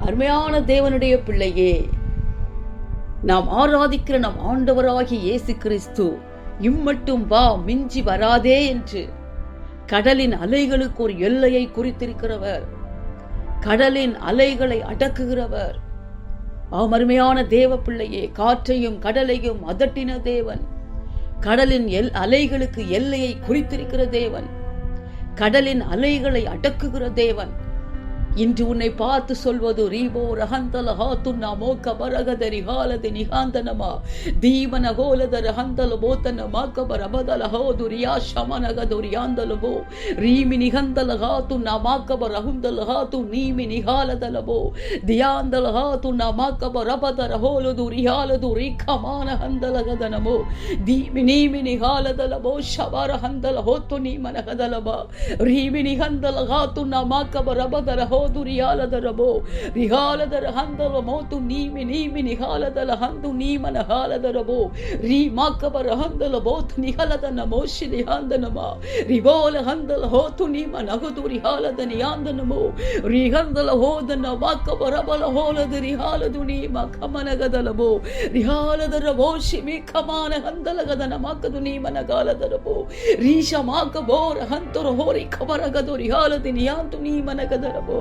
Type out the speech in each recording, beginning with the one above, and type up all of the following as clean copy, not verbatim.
அருமையான தேவனுடைய பிள்ளையே, நாம் ஆராதிக்கிற நம் ஆண்டவராகிய இயேசு கிறிஸ்து இம்மட்டும் வா, மிஞ்சி வராதே என்று கடலின் அலைகளுக்கு ஒரு எல்லையை குறித்திருக்கிறவர், கடலின் அலைகளை அடக்குகிறவர். அருமையான தேவ பிள்ளையே, காற்றையும் கடலையும் அதட்டின தேவன், கடலின் அலைகளுக்கு எல்லையை குறித்திருக்கிற தேவன், கடலின் அலைகளை அடக்குகிற தேவன். இன்று உன்னை பார்த்து சொல்வது, repo ரஹந்தல ஹாத்துன்னா மோக்க பரகதரி ஹாலதி நிகாந்தனமா தீமன கோலத ரஹந்தல போத்தன மாக்கப ரபதல ஹோதுரியா ஷமனகதுரியாந்தலபோ ரீமி நிகந்தல ஹாத்துன்னா மாக்கப ரஹுந்தல ஹாத்து Niemi நிகாலதலபோ தியாந்தல ஹாத்துன்னா மாக்கப ரபதர ஹோலது ரியாலது ரிகமான ஹந்தலகதனமோ தீமி Niemi நிகாலதலபோ ஷபர ஹந்தல ஹோத்து நீமனகதலபா ரீமி நிகந்தல ஹாத்துன்னா மாக்கப ரபதர ரியாலதரபோ ரிஹாலதர ஹந்தல மோத்து Niemi Niemi நிகாலதல ஹந்து நீமன ஹாலதரபோ ரீ மாக்கபர ஹந்தல போத் நிகலதன மோஷி நிகாந்தனமா ரிவோல ஹந்தல ஹோத்து நீம நகது ரிஹாலத நியாந்தனமோ ரிஹந்தல ஹோதன மாக்கபர பல ஹோலது ரிஹாலது நீம கமனகதலபோ ரிஹாலதர மோஷி மீ கமான ஹந்தலகதன மாக்கது நீமன காலதரபோ ரீஷ மாக்கபோ ரஹந்தர ஹோரி கபரகது ரிஹாலது நியாந்து நீமனகதரபோ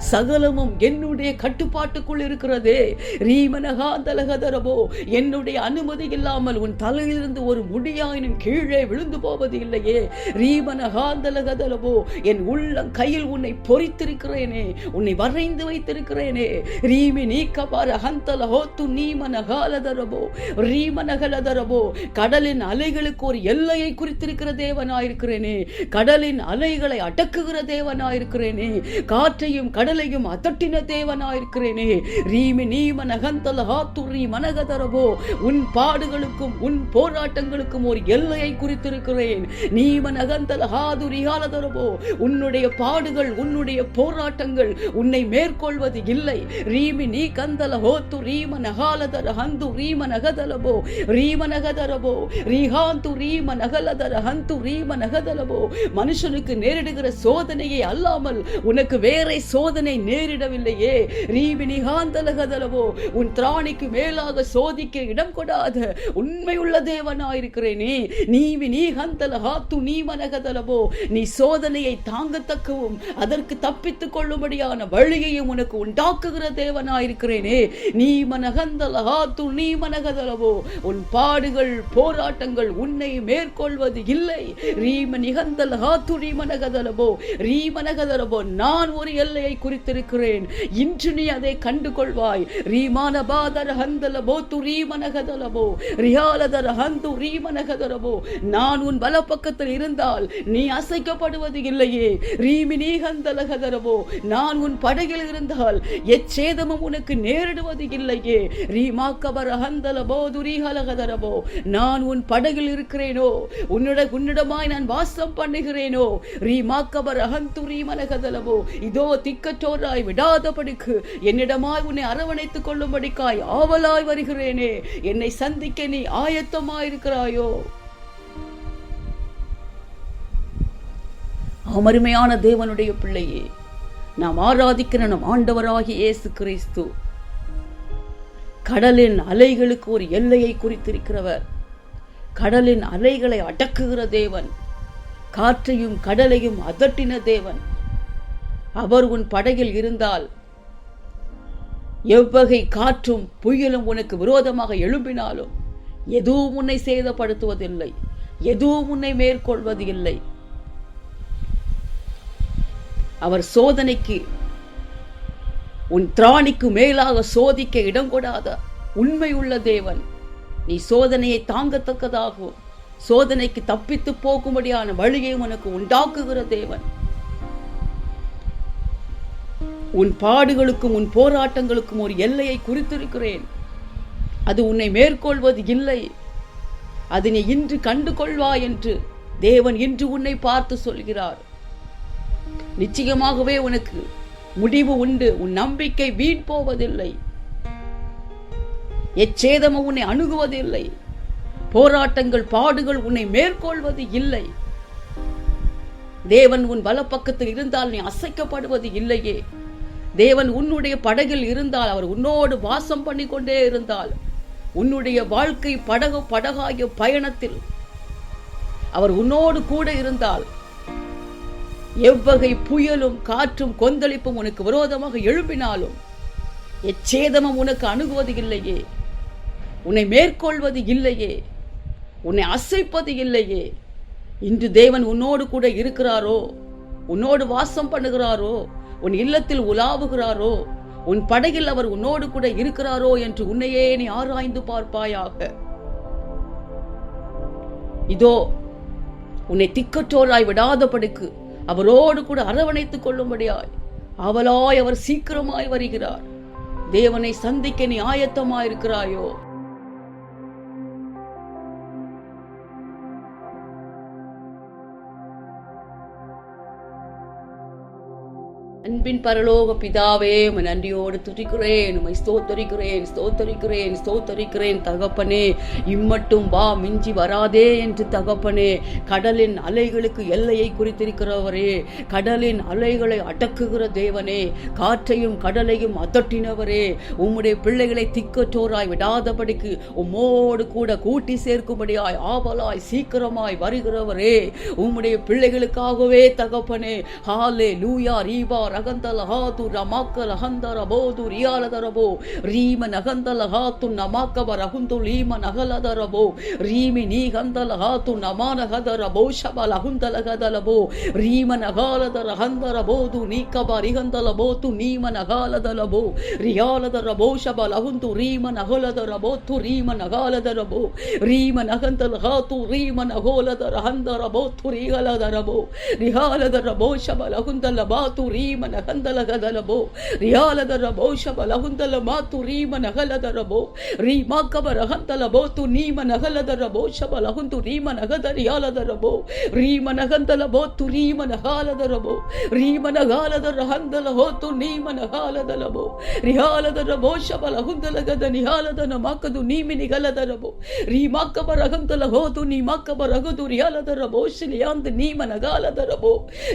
சகலமும் என்னுடைய கட்டுப்பாட்டுக்குள் இருக்கிறதே. ரீமனகாந்தலகதரபோ, என்னுடைய அனுமதி இல்லாமல் உன் தலையிலிருந்து ஒரு முடியாயினும் கீழே விழுந்து போவது இல்லையே. ரீமனகாந்தலகதரபோ, என் உள்ளம் கையில் உன்னை பொறித்திருக்கிறேனே, உன்னை வரைந்து வைத்திருக்கிறேனே. ரீமி நீக்கபார ஹந்தல ஹோத்து நீமனகாலதரபோ ரீமனகலதரபோ, கடலின் அலைகளுக்கு ஒரு எல்லையை குறித்திருக்கிற தேவனாயிருக்கிறேனே, கடலின் அலைகளை அடக்குகிற தேவனாயிருக்கிறேனே, காற்றையும் கடலையும் அதட்டின தேவனாயிருக்கிறேனே. ரீமி நீம நகந்தல ஹாத்துரி மனகதரபோ, உன் பாடுகளுக்கும் உன் போராட்டங்களுக்கும் ஒரு எல்லையை குறித்திருக்கிறேன். நீம நகந்தல ஹாதுரி ஹாலதரபோ, உன்னுடைய பாடுகள் உன்னுடைய போராட்டங்கள் உன்னை மேற்கொள்வது இல்லை. ரீமி நீ கந்தல ஹோத்து ரீம நகாலதர ஹந்து ரீம நகதலபோ ரீம நகதரபோ ரீஹாந்து ரீம நகலதர ஹந்து ரீம நகதலபோ. மனுஷனுக்கு நேரிடுகிற சோதனையை அல்லாமல் உனக்கு வேற சோதனை நேரிடவில்லையே. ரீவினிகாந்தலகதலவோ, உன் திராணிக்கு மேலாக சோதிக்க இடம் கொடாத உண்மையுள்ள தேவனாயிருக்கிறேனே. நீவினிகந்தலஹாத்து நீமனகதலவோ, நீ சோதனையை தாங்கத்தக்கவும் அதற்கு தப்பித்துக் கொள்ளும்படியான வழியையும் உனக்கு உண்டாக்குகிற தேவனாயிருக்கிறேனே. நீமனகந்தலஹாத்து நீமனகதலவோ, உன் பாடுகள் போராட்டங்கள் உன்னை மேற்கொள்வது இல்லை. ரீமனிகந்தலஹாத்து ரீமனகதலவோ ரீமனகதலவோ, நான் ஒரு எல்லையை குறித்திருக்கிறேன். இன்று நீ அதை கண்டு கொள்வாய். ரீமானபாதர ஹந்தல போத்து ரீமனகதலபோ ரியாலதர ஹந்து ரீமனகதலபோ, நான் உன் பல பக்கத்தில் இருந்தால் நீ அசைக்கப்படுவது இல்லையே. ரீமினிகந்தலகதலபோ, நான் உன் படகில் இருந்தால் எச்சேதமும் உனக்கு நேரிடுவது இல்லையே. ரீமாக்கபர ஹந்தல போது ரீஹலகதலபோ, நான் உன் படகில் இருக்கிறேனோ, உன்னிடமாய் நான் வாசம் பண்ணுகிறேனோ. ரீமாக்கபர ஹந்து ரீமனகதலபோ, இதோ திக்கற்றோராய் விடாதபடிக்கு என்னிடமாய் உன்னை அரவணைத்துக் கொள்ளும்படிக்காய் ஆவலாய் வருகிறேனே. என்னை சந்திக்க நீ ஆயத்தமாயிருக்கிறாயோ? அருமையான தேவனுடைய பிள்ளையே, நாம் ஆராதிக்கிற நம் ஆண்டவராகிய இயேசு கிறிஸ்து கடலின் அலைகளுக்கு ஒரு எல்லையை குறித்திருக்கிறவர், கடலின் அலைகளை அடக்குகிற தேவன், காற்றையும் கடலையும் அதட்டின தேவன். அவர் உன் படகில் இருந்தால் எவ்வகை காற்றும் புயலும் உனக்கு விரோதமாக எழும்பினாலும் எதுவும் உன்னை சேதப்படுத்துவதில்லை, எதுவும் உன்னை மேற்கொள்வது இல்லை. அவர் சோதனைக்கு உன் திராணிக்கு மேலாக சோதிக்க இடம் கொடாத உண்மையுள்ள தேவன். நீ சோதனையை தாங்கத்தக்கதாகவும் சோதனைக்கு தப்பித்து போகும்படியான வழியை உனக்கு உண்டாக்குகிற தேவன். உன் பாடுகளுக்கும் உன் போராட்டங்களுக்கும் ஒரு எல்லையை குறித்திருக்கிறேன். அது உன்னை மேற்கொள்வது இல்லை. அது நீ இன்று கண்டு கொள்வாய் என்று தேவன் இன்று உன்னை பார்த்து சொல்கிறார். நிச்சயமாகவே உனக்கு முடிவு உண்டு. உன் நம்பிக்கை வீண் போவதில்லை. எச்சேதமும் உன்னை அணுகுவதில்லை. போராட்டங்கள் பாடுகள் உன்னை மேற்கொள்வது இல்லை. தேவன் உன் வலப்பக்கத்தில் இருந்தால் நீ அசைக்கப்படுவது இல்லையே. தேவன் உன்னுடைய படகில் இருந்தால், அவர் உன்னோடு வாசம் பண்ணி கொண்டே இருந்தால், உன்னுடைய வாழ்க்கை படகாகிய பயணத்தில் அவர் உன்னோடு கூட இருந்தால், எவ்வகை புயலும் காற்றும் கொந்தளிப்பும் உனக்கு விரோதமாக எழும்பினாலும் எச்சேதமும் உனக்கு அணுகுவது இல்லையே, உன்னை மேற்கொள்வது இல்லையே, உன்னை அசைப்பது இல்லையே. இன்று தேவன் உன்னோடு கூட இருக்கிறாரோ, உன்னோடு வாசம் பண்ணுகிறாரோ, உன் இல்லத்தில் உலாவுகிறாரோ, உன் படகில் அவர் உன்னோடு கூட இருக்கிறாரோ என்று உன்னையே நீ ஆராய்ந்து பார்ப்பாயாக. இதோ உன்னை திக்கற்றோராய் விடாதபடிக்கு அவரோடு கூட அரவணைத்துக் கொள்ளும்படியாய் அவளாய் அவர் சீக்கிரமாய் வருகிறார். தேவனை சந்திக்க நீ ஆயத்தமாயிருக்கிறாயோ? அன்பின் பரலோக பிதாவே, நன்றியோடு துதிக்கிறேன், உம்மை ஸ்தோத்தரிக்கிறேன் தகப்பனே. இம்மட்டும் வா, மிஞ்சி வராதே என்று தகப்பனே. கடலின் அலைகளுக்கு எல்லையை குறித்திருக்கிறவரே, கடலின் அலைகளை அடக்குகிற தேவனே, காற்றையும் கடலையும் அதட்டினவரே, உம்முடைய பிள்ளைகளை திக்கற்றோராய் விடாதபடிக்கு உம்மோடு கூட கூட்டி சேர்க்கும்படியாய் ஆவலாய் சீக்கிரமாய் வருகிறவரே, உம்முடைய பிள்ளைகளுக்காகவே தகப்பனே. ஹாலே லூயா ரீபா ரகந்தல ஹாத்து ரமாக்கல ஹந்தர போது ரியாலதரபோ ரீம நகந்தல ஹாத்து நமாக்கப ரகுந்து லீம நகலதரபோ ரீமி நீ கந்தல ஹாத்து நமானகதர போஷபல ஹுந்தலகதலபோ ரீம நகாலதர ஹந்தர போது நீக்கப ரிகந்தல போத்து நீம நகாலதலபோ ரியாலதர போஷபல ஹுந்து ரீம நகலதரபோ து ரீம நகாலதரபோ ரீம நகந்தல ஹாத்து ரீம நகோலதர ஹந்தர போத்து ரிகலதரபோ ரியாலதர போஷபல ஹுந்தல பாத்து ரீம நகந்தலகதலபோ ரியாலதரபோ ஷபலஹுந்தல மாத்து ரீம நகலதரபோ ரீமாக்கப ரகந்தலபோ து நீம நகலதரபோ ஷபலஹுந்து ரீம நகதரியாலதரபோ ரீம நகந்தலபோ து ரீம நகாலதரபோ ரீம நகாலதர ஹந்தலஹோ து நீம நகாலதலபோ ரியாலதரபோ ஷபலஹுந்தலகத நியாலதன மாக்கது நீமி நிகலதரபோ ரீமாக்கப ரகந்தலஹோ து நீமாக்கப ரகது ரியாலதரபோ ஷிலியாந்து நீம நகாலதரபோ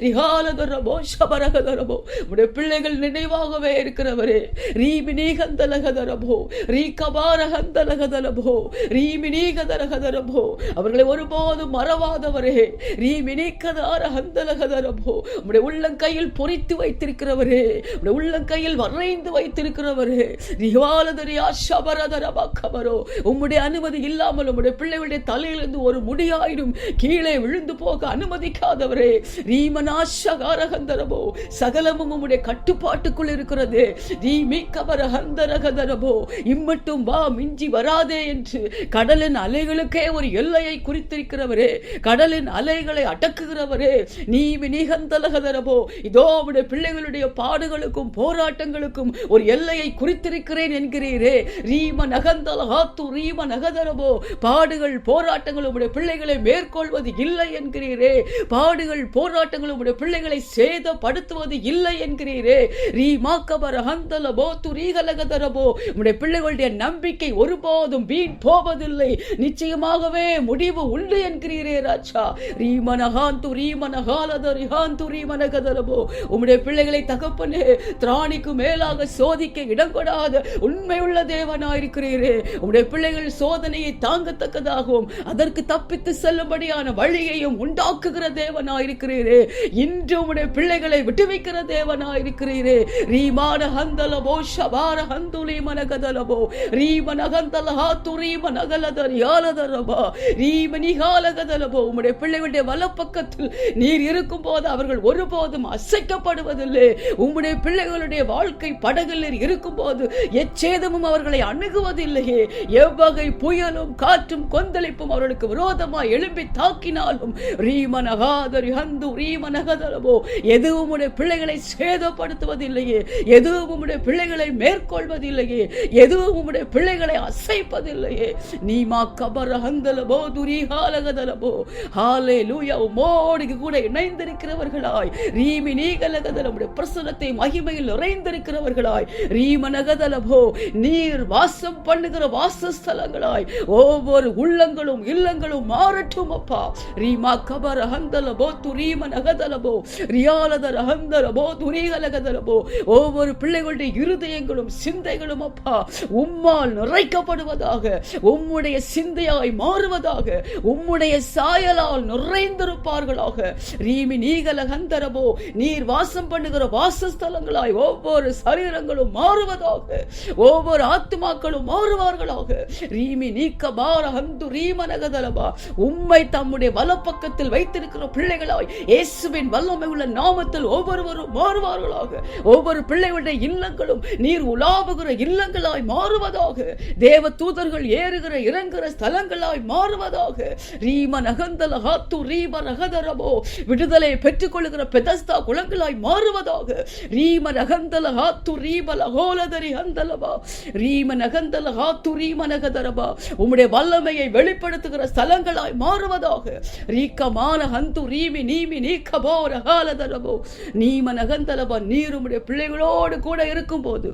ரியாலதரபோ ஷபரகதரபோ. உடைய பிள்ளைகள் நினைவாகவே இருக்கிறவரே, ரீமினீகந்தலகதரபோ ரீகபாரகந்தலகதரபோ ரீமினீகதரகதரபோ, அவர்களை ஒருபோதும் மறவாதவரே, ரீமினீகதாரகந்தலகதரபோ, உடைய உள்ளங்கையில் பொறித்து வைத்திருக்கிறவரே, உடைய உள்ளங்கையில் வரைந்து வைத்திருக்கிறவரே, ரிவாலதரியா ஷபரதரபக்கபரோ, உம்முடைய அனுமதி இல்லாமல் உம்முடைய பிள்ளைகளுடைய தலையிலிருந்து ஒரு முடியாயிடும் கீழே விழுந்து போக அனுமதிக்காதவரே, ரீமனாஷகாரகந்தரபோ, சகலமும் உம்முடைய கட்டுப்பாட்டுக்குள் இருக்கிறது. இம்மட்டும் வா, மிஞ்சி வராதே என்று கடலின் அலைகளுக்கே ஒரு எல்லையை குறித்திருக்கிறவரே, கடலின் அலைகளை அடக்குகிறவரே, நீ நிகந்தலகதரபோ, இதோ உம்முடைய பிள்ளைகளுடைய பாடுகளுக்கும் போராட்டங்களுக்கும் ஒரு எல்லையை குறித்திருக்கிறேன் என்கிறீரே. ரீம நகந்தலகாத்து ரீம நகதரபோ, பாடுகள் போராட்டங்கள் உம்முடைய பிள்ளைகளை மேற்கொள்வது இல்லை என்கிறீரே, பாடுகள் போராட்டங்கள் உம்முடைய பிள்ளைகளை சேதப்படுத்துவது இல்லை என்கிறீரே. உம்முடைய பிள்ளைகளுடைய நம்பிக்கை ஒருபோதும் வீண் போவதில்லை, நிச்சயமாகவே முடிவு உண்டு என்கிறீரே ராஜா. உம்முடைய பிள்ளைகளை தகப்பனே, திராணிக்கு மேலாக சோதிக்க இடம் கொடாத உண்மையுள்ள தேவனாயிருக்கிறீரே. உம்முடைய பிள்ளைகள் சோதனையை தாங்கத்தக்கதாகவும் அதற்கு தப்பித்து செல்லும்படியான வழியையும் உண்டாக்குகிற தேவனாயிருக்கிறீரே. இன்று உம்முடைய பிள்ளைகளை விட்டுவிக்கிற தேவனாயிருக்கிறீரே. ரீமான ஹந்தலபோ ஷபார ஹந்துலி மனகதலபோ ரீமன ஹந்தலஹாத்து ரீம நகலதரியாலதரபா ரீம நிகாலகதலபோ. உம்முடைய பிள்ளைகளுடைய வலப்பக்கத்தில் நீர் இருக்கும் போது அவர்கள் ஒருபோதும் அசைக்கப்படுவதில்லை. உம்முடைய பிள்ளைகளுடைய வாழ்க்கை படகில் இருக்கும் போது எச்சேதமும் அவர்களை அணுகுவதில்லையே. எவ்வகை புயலும் காற்றும் கொந்தளிப்பும் அவர்களுக்கு விரோதமாய் எழும்பி தாக்கினாலும் ரீமனகாதரி ஹந்து ரீமனகதலபோ, எதுவும் உம்முடைய பிள்ளைகளை சேதப்படுத்துவதில்லையே, எதுவும் உம்முடைய பிள்ளைகளை மேற்கொள்வதில்லையே, எதுவும் உம்முடைய பிள்ளைகளை அசைப்பதில்லையே. நீமா கபர ஹந்தலபோ துரிஹாலகதலபோ. ஹalleluya. உம்மோடு கூட இணைந்திருக்கிறவர்களாய், ரீமி நீகலகதல, உம்முடைய பிரசன்னத்தை மகிமையில் நிறைந்திருக்கிறவர்களாய், ரீமனகதலபோ, நீர் வாசம் பண்ணுகிற வாசஸ்தலங்களாய் ஒவ்வொரு உள்ளங்களும் இல்லங்களும் மாறட்டும் அப்பா. ரீமா கபர ஹந்தலபோ துரீமனகதலபோ ரியாலதர ஹந்தலபோ ரபோ துரிகலகதரபோ. ஒவ்வொரு பிள்ளைகளுடைய இருதயங்களும் சிந்தைகளும் அப்பா உம்மால் நிறைக்கப்படுவதாக, உம்முடைய சிந்தையாய் மாறுவதாக, உம்முடைய சாயலால் நிறைந்திருப்பார்களாக. ரீமி நீகல கந்தரபோ நீர் வாசம் பண்ணுகிற வாசஸ்தலங்களாய் ஒவ்வொரு சரீரங்களும் மாறுவதாக, ஒவ்வொரு ஆத்துமாக்களும் மாறுவார்களாக. ரீமி நீக்க பார ஹந்து ரீமனகதலபா உம்மை தம்முடைய வலப்பக்கத்தில் வைத்திருக்கிற பிள்ளைகளாய் இயேசுவின் வல்லமை உள்ள நாமத்தில் ஒவ்வொருவரும் மாறுவார்களாக. ஒவ்வொரு பிள்ளைகளுடைய இல்லங்களும் நீர் உலாவுகிற இல்லங்களாய் மாறுவதாக, தேவ தூதர்கள் ஏறுகிற இறங்குகிற ஸ்தலங்களாய் மாறுவதாக. ரீம நகந்தல ஹாத்து ரீம நகதரபோ விடுதலை பெற்றுக் கொள்ளுகிற பெதஸ்தா குளங்களாய் மாறுவதாக. ரீம நகந்தல ஹாத்து ரீம லகோலதரி ஹந்தலபா ரீம நகந்தல ஹாத்து ரீம நகதரபா உம்முடைய வல்லமையை வெளிப்படுத்துகிற ஸ்தலங்களாய் மாறுவதாக. ரீக்கமான ஹந்து ரீமி நீமி நீக்கபோ ரகாலதரபோ நீம நகந்தலபா நீர் உம்முடைய பிள்ளைகளோடு கூட இருக்கும் போது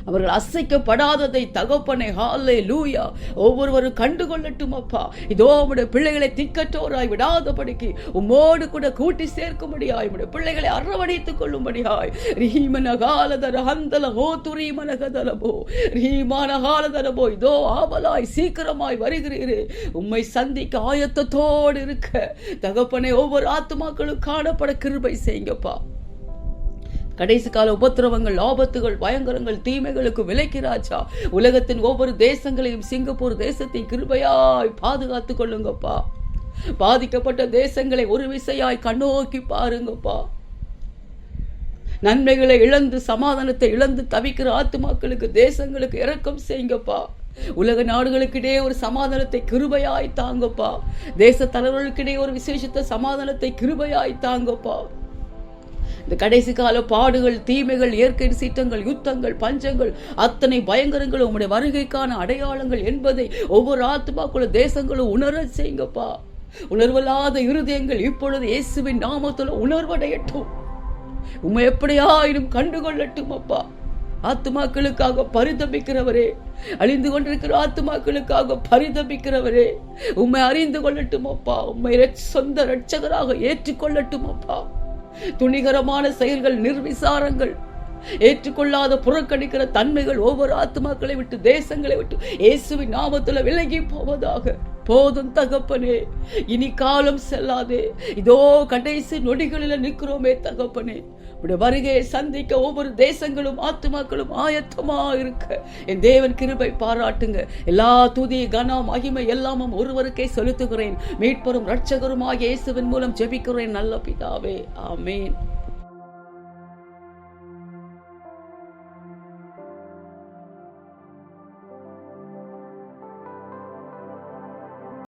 அவர்கள் அசைக்கப்படாததை தகப்பனை ஹல்லேலூயா ஒவ்வொருவரும் கண்டுகொள்ளட்டும் அப்பா. இதோ உம்முடைய பிள்ளைகளை திக்கற்றோராய் விடாதபடிக்கு உம்மோடு கூட கூட்டி சேர்க்கும்படியாய் உம்முடைய பிள்ளைகளை அரவணைத்துக் கொள்ளும்படியாய் ரீமனகாலதர ஹந்தல ஹோது ரீமனகதலபோ ரீமானகாலதரபோ இதோ ஆவலாய் சீக்கிரமாய் வருகிறீரே. உம்மை சந்திக்க ஆயத்தத்தோடு இருக்க தகப்பனை ஒவ்வொரு ஆத்துமாக்களும் காணப்பட கிருபை செய்யுங்கப்பா. கடைசி கால உபத்திரவங்கள், ஆபத்துகள், பயங்கரங்கள், தீமைகளுக்கு விலக்கிறாச்சா. உலகத்தின் ஒவ்வொரு தேசங்களையும் சிங்கப்பூர் தேசத்தை கிருபையாய் பாதுகாத்துக் கொள்ளுங்கப்பா. பாதிக்கப்பட்ட தேசங்களை ஒரு விசையாய் கண்ணோக்கி பாருங்கப்பா. நன்மைகளை இழந்து சமாதானத்தை இழந்து தவிக்கிற ஆத்துமாக்களுக்கு தேசங்களுக்கு இரக்கம் செய்யுங்கப்பா. உலக நாடுகளுக்கிடையே ஒரு சமாதானத்தை கிருபையாய் தாங்கப்பா. தேச தலைவர்களுக்கிடையே ஒரு விசேஷத்த சமாதானத்தை கிருபையாய் தாங்கப்பா. இந்த கடைசி கால பாடுகள், தீமைகள், இயற்கை சீற்றங்கள், யுத்தங்கள், பஞ்சங்கள், அத்தனை பயங்கரங்களும் உம்முடைய வருகைக்கான அடையாளங்கள் என்பதை ஒவ்வொரு ஆத்துமாக்குள்ள தேசங்களும் உணர செய்யுங்கப்பா. உணர்வல்லாத இருதயங்கள் இப்பொழுது இயேசுவின் நாமத்துல உணர்வடையட்டும். உம்மை எப்படியாயினும் கண்டுகொள்ளட்டும் அப்பா. ஆத்துமாக்களுக்காக பரிதபிக்கிறவரே, அழிந்து கொண்டிருக்கிற ஆத்துமாக்களுக்காக பரிதபிக்கிறவரே, உம்மை அறிந்து கொள்ளட்டும் அப்பா. உம்மை சொந்த இரட்சகராக ஏற்றுக்கொள்ளட்டும் அப்பா. துணிகரமான செயல்கள், நிர்விசாரங்கள், ஏற்றுக்கொள்ளாத புறக்கணிக்கிற தன்மைகள் ஒவ்வொரு ஆத்துமாக்களை விட்டு தேசங்களை விட்டு இயேசுவின் நாமத்துல விலகி போவதாக. போதும் தகப்பனே, இனி காலம் செல்லாதே. இதோ கடைசி நொடிகளில் நிற்கிறோமே தகப்பனே. உடைய வருகையை சந்திக்க ஒவ்வொரு தேசங்களும் ஆத்துமாக்களும் ஆயத்தமா இருக்க என் தேவன் கிருபை பாராட்டுங்க. எல்லா துதி கனம் மகிமை எல்லாமும் ஒருவருக்கே செலுத்துகிறேன். மீட்பரும் இரட்சகருமாகிய இயேசுவின் மூலம் ஜெபிக்கிறேன் நல்ல பிதாவே, ஆமென்.